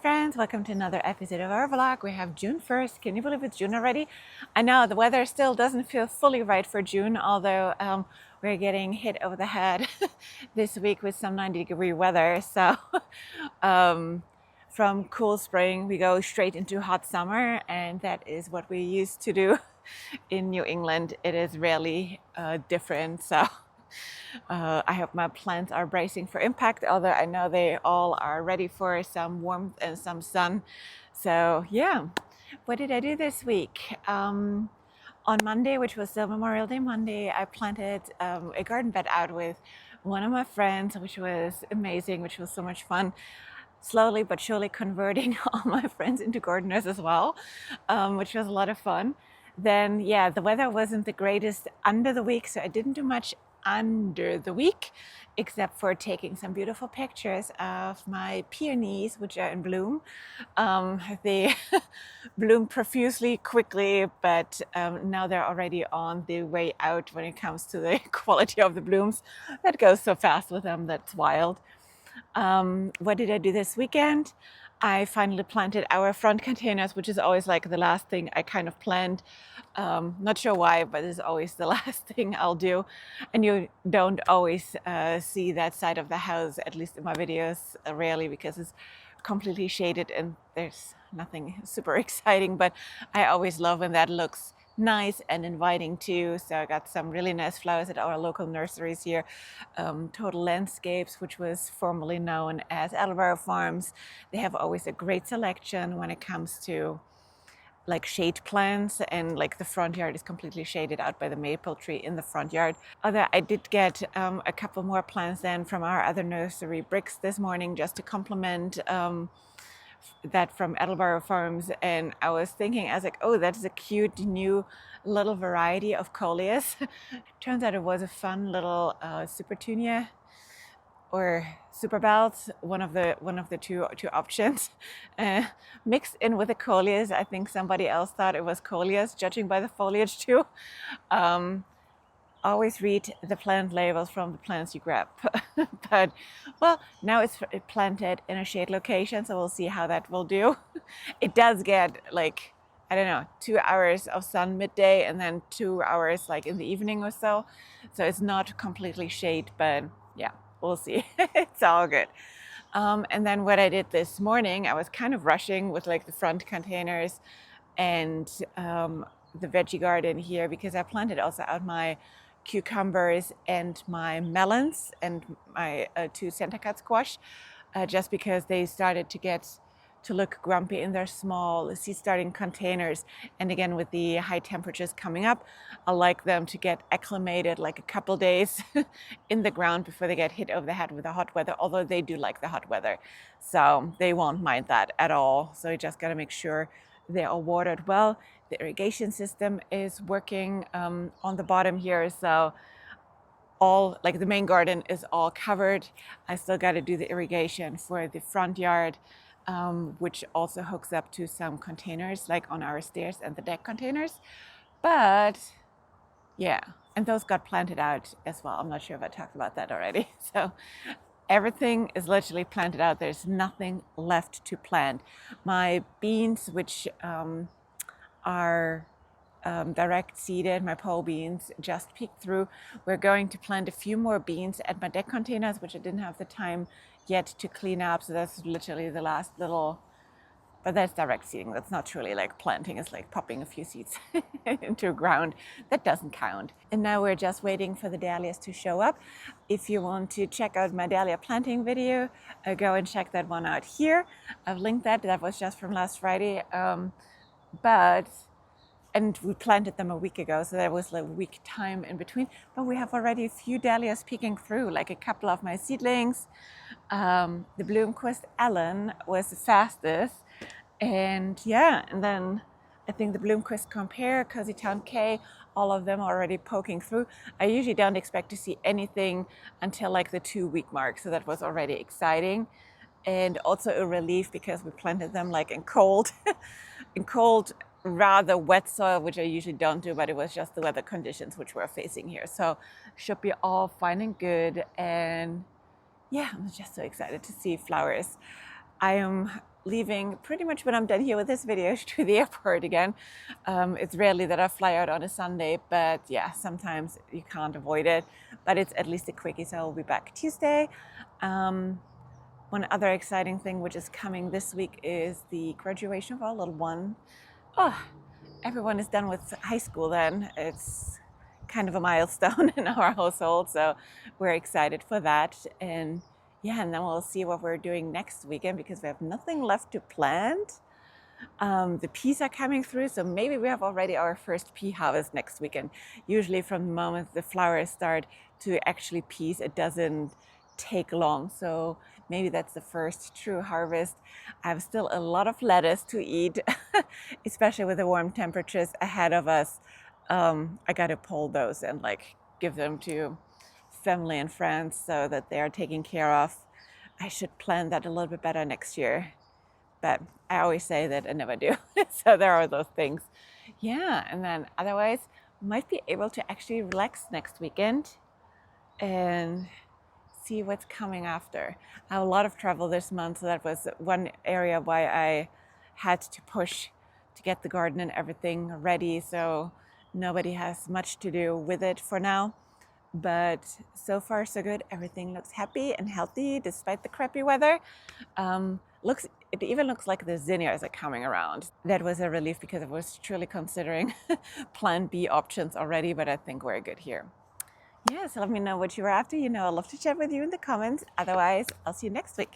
friends, welcome to another episode of our vlog. We have June 1st. Can you believe it's June already? I know the weather still doesn't feel fully right for June, although we're getting hit over the head this week with some 90-degree weather. So from cool spring, we go straight into hot summer, and that is what we used to do in New England. It is really different. So I hope my plants are bracing for impact, although I know they all are ready for some warmth and some sun. So yeah, what did I do this week? On Monday, which was the Memorial Day Monday, I planted a garden bed out with one of my friends, which was amazing, which was so much fun. Slowly but surely converting all my friends into gardeners as well, which was a lot of fun. Then, yeah, the weather wasn't the greatest under the week, so I didn't do much under the week, except for taking some beautiful pictures of my peonies, which are in bloom. They bloom profusely, quickly, but now they're already on the way out when it comes to the quality of the blooms. That goes so fast with them, that's wild. What did I do this weekend? I finally planted our front containers, which is always like the last thing I kind of planned. Not sure why, but it's always the last thing I'll do. And you don't always see that side of the house, at least in my videos, rarely, because it's completely shaded and there's nothing super exciting. But I always love when that looks nice and inviting too. So I got some really nice flowers at our local nurseries here. Total Landscapes, which was formerly known as Elvaro Farms. They have always a great selection when it comes to like shade plants, and like the front yard is completely shaded out by the maple tree in the front yard. Although I did get a couple more plants then from our other nursery, Bricks, this morning, just to complement that from Elvaro Farms. And I was thinking, I was like, oh, that's a cute new little variety of coleus. Turns out it was a fun little supertunia or super belts, one of the two options, mixed in with the coleus. I think somebody else thought it was coleus, judging by the foliage too. Always read the plant labels from the plants you grab. But well, now it's planted in a shade location, so we'll see how that will do. It does get like, I don't know, 2 hours of sun midday and then 2 hours like in the evening or so. So it's not completely shade, but yeah, we'll see. It's all good. And then what I did this morning, I was kind of rushing with like the front containers and the veggie garden here, because I planted also out my cucumbers and my melons and my 2 Santa Cut squash, just because they started to look grumpy in their small seed starting containers. And again, with the high temperatures coming up, I like them to get acclimated like a couple days in the ground before they get hit over the head with the hot weather, although they do like the hot weather, so they won't mind that at all. So you just got to make sure they are watered well. The irrigation system is working on the bottom here, so all like the main garden is all covered. I still got to do the irrigation for the front yard, which also hooks up to some containers like on our stairs and the deck containers. But yeah, and those got planted out as well. I'm not sure if I talked about that already. So everything is literally planted out. There's nothing left to plant. My beans, which are direct seeded, my pole beans just peeked through. We're going to plant a few more beans at my deck containers, which I didn't have the time yet to clean up. So that's literally the last little, but that's direct seeding. That's not truly like planting. It's like popping a few seeds into ground. That doesn't count. And now we're just waiting for the dahlias to show up. If you want to check out my dahlia planting video, go and check that one out here. I've linked that. That was just from last Friday. And we planted them a week ago, so there was like a week time in between. But we have already a few dahlias peeking through, like a couple of my seedlings. The Bloomquist Ellen was the fastest. And yeah, and then I think the Bloomquist Compare, Cozy Town K, all of them are already poking through. I usually don't expect to see anything until like the 2-week mark, so that was already exciting. And also a relief, because we planted them like in cold, rather wet soil, which I usually don't do, but it was just the weather conditions which we're facing here. So should be all fine and good. And yeah, I'm just so excited to see flowers. I am leaving pretty much when I'm done here with this video to the airport again. It's rarely that I fly out on a Sunday, but yeah, sometimes you can't avoid it. But it's at least a quickie, so I'll be back Tuesday. One other exciting thing which is coming this week is the graduation of our little one. Oh, everyone is done with high school then. It's kind of a milestone in our household, so we're excited for that. And yeah, and then we'll see what we're doing next weekend because we have nothing left to plant. The peas are coming through, so maybe we have already our first pea harvest next weekend. Usually from the moment the flowers start to actually peas, it doesn't take long. So maybe that's the first true harvest. I have still a lot of lettuce to eat, especially with the warm temperatures ahead of us. I got to pull those and like give them to family and friends so that they are taken care of. I should plan that a little bit better next year, but I always say that I never do. So there are those things. Yeah, and then otherwise might be able to actually relax next weekend and see what's coming after. I have a lot of travel this month, so that was one area why I had to push to get the garden and everything ready, so nobody has much to do with it for now. But so far so good. Everything looks happy and healthy despite the crappy weather. It even looks like the zinnias are coming around. That was a relief because I was truly considering plan B options already, but I think we're good here. Yeah, so let me know what you were after. You know, I'd love to chat with you in the comments. Otherwise, I'll see you next week.